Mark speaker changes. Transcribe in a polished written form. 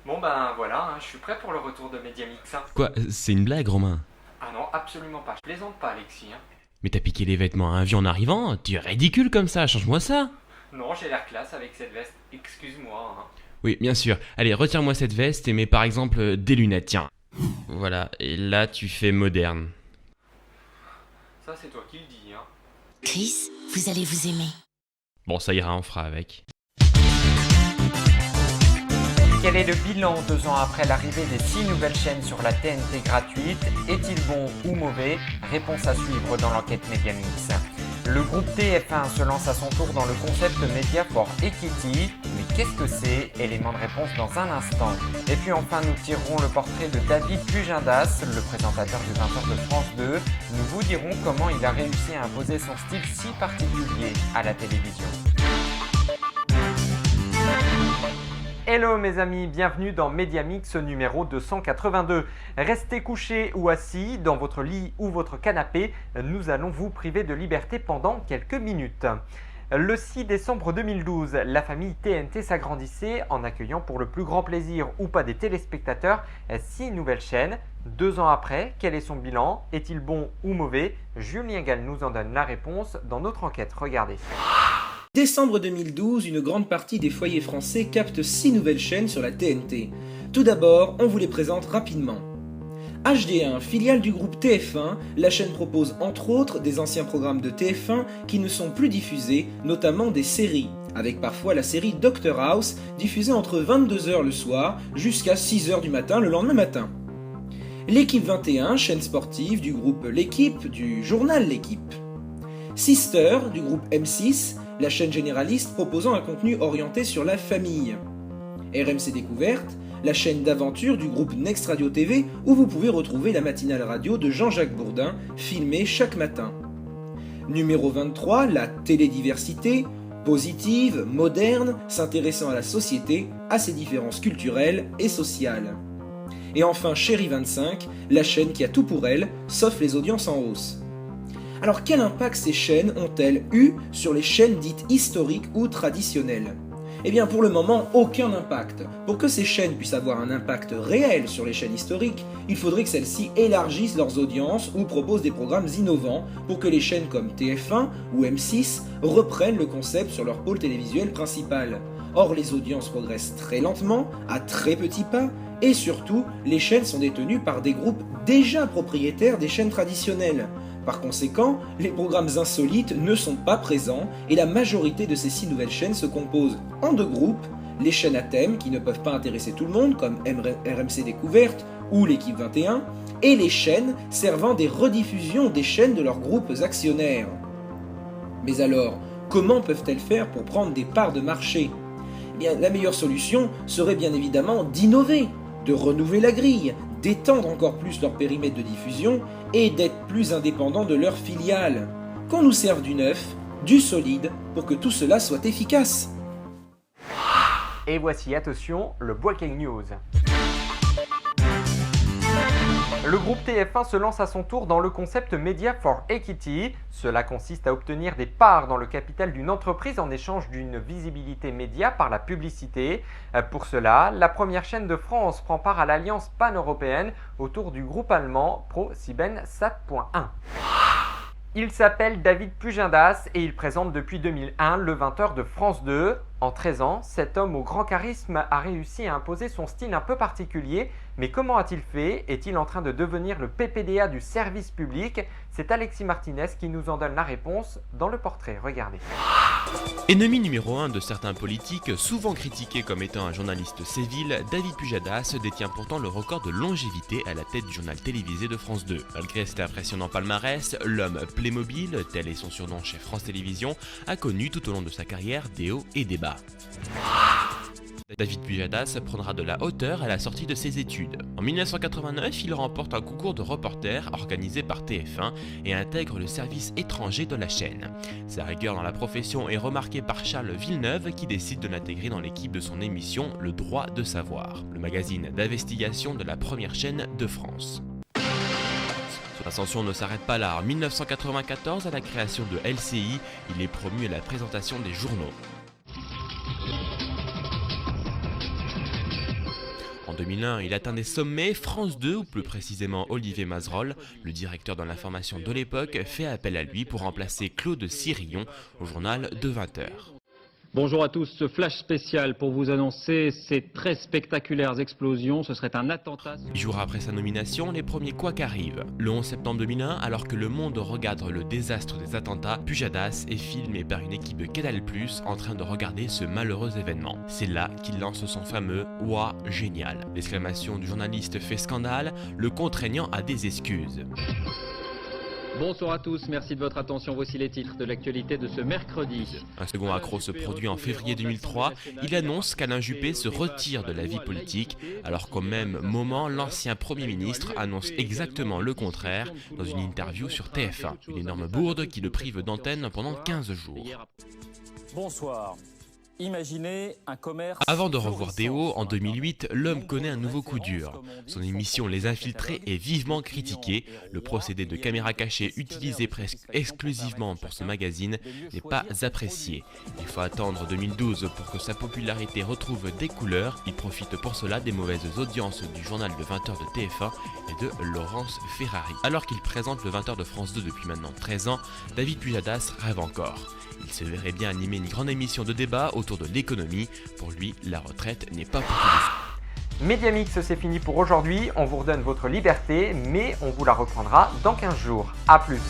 Speaker 1: Bon ben voilà, je suis prêt pour le retour de Mediamix.
Speaker 2: Quoi, c'est une blague, Romain?
Speaker 1: Ah non, absolument pas. Je plaisante pas, Alexis.
Speaker 2: Mais t'as piqué les vêtements à un vieux en arrivant? Tu es ridicule comme ça, change-moi ça!
Speaker 1: Non, j'ai l'air classe avec cette veste. Excuse-moi.
Speaker 2: Oui, bien sûr. Allez, retire-moi cette veste et mets par exemple des lunettes, tiens. Voilà, et là tu fais moderne.
Speaker 1: Ça, c'est toi qui le dis.
Speaker 3: Chris, vous allez vous aimer.
Speaker 2: Bon, ça ira, on fera avec.
Speaker 1: Quel est le bilan 2 ans après l'arrivée des 6 nouvelles chaînes sur la TNT gratuite? Est-il bon ou mauvais? Réponse à suivre dans l'enquête Mediamix. Le groupe TF1 se lance à son tour dans le concept Media for Equity. Mais qu'est-ce que c'est? Élément de réponse dans un instant. Et puis enfin, nous tirerons le portrait de David Pujadas, le présentateur du 20h de France 2. Nous vous dirons comment il a réussi à imposer son style si particulier à la télévision. Hello mes amis, bienvenue dans Mediamix numéro 282. Restez couchés ou assis dans votre lit ou votre canapé, nous allons vous priver de liberté pendant quelques minutes. Le 6 décembre 2012, la famille TNT s'agrandissait en accueillant pour le plus grand plaisir ou pas des téléspectateurs 6 nouvelles chaînes. 2 ans après, quel est son bilan? Est-il bon ou mauvais? Julien Gall nous en donne la réponse dans notre enquête, regardez.
Speaker 4: Décembre 2012, une grande partie des foyers français captent 6 nouvelles chaînes sur la TNT. Tout d'abord, on vous les présente rapidement. HD1, filiale du groupe TF1, la chaîne propose entre autres des anciens programmes de TF1 qui ne sont plus diffusés, notamment des séries, avec parfois la série Dr House diffusée entre 22h le soir jusqu'à 6h du matin le lendemain matin. L'équipe 21, chaîne sportive du groupe L'équipe, du journal L'équipe. Sister, du groupe M6, la chaîne généraliste proposant un contenu orienté sur la famille. RMC Découverte, la chaîne d'aventure du groupe Next Radio TV où vous pouvez retrouver la matinale radio de Jean-Jacques Bourdin, filmée chaque matin. Numéro 23, la télédiversité, positive, moderne, s'intéressant à la société, à ses différences culturelles et sociales. Et enfin Chérie 25, la chaîne qui a tout pour elle, sauf les audiences en hausse. Alors quel impact ces chaînes ont-elles eu sur les chaînes dites historiques ou traditionnelles? Eh bien pour le moment, aucun impact. Pour que ces chaînes puissent avoir un impact réel sur les chaînes historiques, il faudrait que celles-ci élargissent leurs audiences ou proposent des programmes innovants pour que les chaînes comme TF1 ou M6 reprennent le concept sur leur pôle télévisuel principal. Or les audiences progressent très lentement, à très petits pas, et surtout, les chaînes sont détenues par des groupes déjà propriétaires des chaînes traditionnelles. Par conséquent, les programmes insolites ne sont pas présents et la majorité de ces 6 nouvelles chaînes se composent en 2 groupes, les chaînes à thème qui ne peuvent pas intéresser tout le monde comme RMC Découverte ou l'équipe 21 et les chaînes servant des rediffusions des chaînes de leurs groupes actionnaires. Mais alors, comment peuvent-elles faire pour prendre des parts de marché? Eh bien, la meilleure solution serait bien évidemment d'innover, de renouveler la grille, d'étendre encore plus leur périmètre de diffusion et d'être plus indépendants de leurs filiales. Qu'on nous serve du neuf, du solide, pour que tout cela soit efficace.
Speaker 1: Et voici, attention, le Breaking News. Le groupe TF1 se lance à son tour dans le concept Media for Equity. Cela consiste à obtenir des parts dans le capital d'une entreprise en échange d'une visibilité média par la publicité. Pour cela, la première chaîne de France prend part à l'alliance pan-européenne autour du groupe allemand ProSiebenSat.1. Il s'appelle David Pujadas et il présente depuis 2001 le 20h de France 2. En 13 ans, cet homme au grand charisme a réussi à imposer son style un peu particulier. Mais comment a-t-il fait? Est-il en train de devenir le PPDA du service public? C'est Alexis Martinez qui nous en donne la réponse dans le portrait. Regardez.
Speaker 2: Ennemi numéro 1 de certains politiques, souvent critiqué comme étant un journaliste séville, David Pujadas détient pourtant le record de longévité à la tête du journal télévisé de France 2. Malgré cet impressionnant palmarès, l'homme Playmobil, tel est son surnom chez France Télévisions, a connu tout au long de sa carrière des hauts et des bas. David Pujadas prendra de la hauteur à la sortie de ses études. En 1989, il remporte un concours de reporter organisé par TF1 et intègre le service étranger de la chaîne. Sa rigueur dans la profession est remarquée par Charles Villeneuve qui décide de l'intégrer dans l'équipe de son émission Le Droit de Savoir, le magazine d'investigation de la première chaîne de France. Son ascension ne s'arrête pas là. En 1994, à la création de LCI, il est promu à la présentation des journaux. En 2001, il atteint des sommets. France 2, ou plus précisément Olivier Mazerolle, le directeur de l'information de l'époque, fait appel à lui pour remplacer Claude Sirillon au journal de 20h.
Speaker 5: Bonjour à tous, ce flash spécial pour vous annoncer ces très spectaculaires explosions. Ce serait un attentat.
Speaker 2: 8 jours après sa nomination, les premiers couacs arrivent. Le 11 septembre 2001, alors que le monde regarde le désastre des attentats, Pujadas est filmé par une équipe de Canal+, en train de regarder ce malheureux événement. C'est là qu'il lance son fameux « Ouah, génial ». L'exclamation du journaliste fait scandale, le contraignant à des excuses.
Speaker 5: Bonsoir à tous, merci de votre attention. Voici les titres de l'actualité de ce mercredi.
Speaker 2: Un second accro se produit en février 2003. Il annonce qu'Alain Juppé se retire de la vie politique, alors qu'au même moment, l'ancien Premier ministre annonce exactement le contraire dans une interview sur TF1. Une énorme bourde qui le prive d'antenne pendant 15 jours.
Speaker 6: Bonsoir. Imaginez un commerce.
Speaker 2: Avant de revoir Déo, en 2008, l'homme connaît un nouveau coup dur. Son émission Les Infiltrés est vivement critiquée. Le procédé de caméra cachée utilisé presque exclusivement pour ce magazine n'est pas apprécié. Il faut attendre 2012 pour que sa popularité retrouve des couleurs. Il profite pour cela des mauvaises audiences du journal de 20h de TF1 et de Laurence Ferrari. Alors qu'il présente le 20h de France 2 depuis maintenant 13 ans, David Pujadas rêve encore. Il se verrait bien animer une grande émission de débat autour de l'économie. Pour lui, la retraite n'est pas pour tout de suite.
Speaker 1: Mediamix, c'est fini pour aujourd'hui. On vous redonne votre liberté, mais on vous la reprendra dans 15 jours. A plus.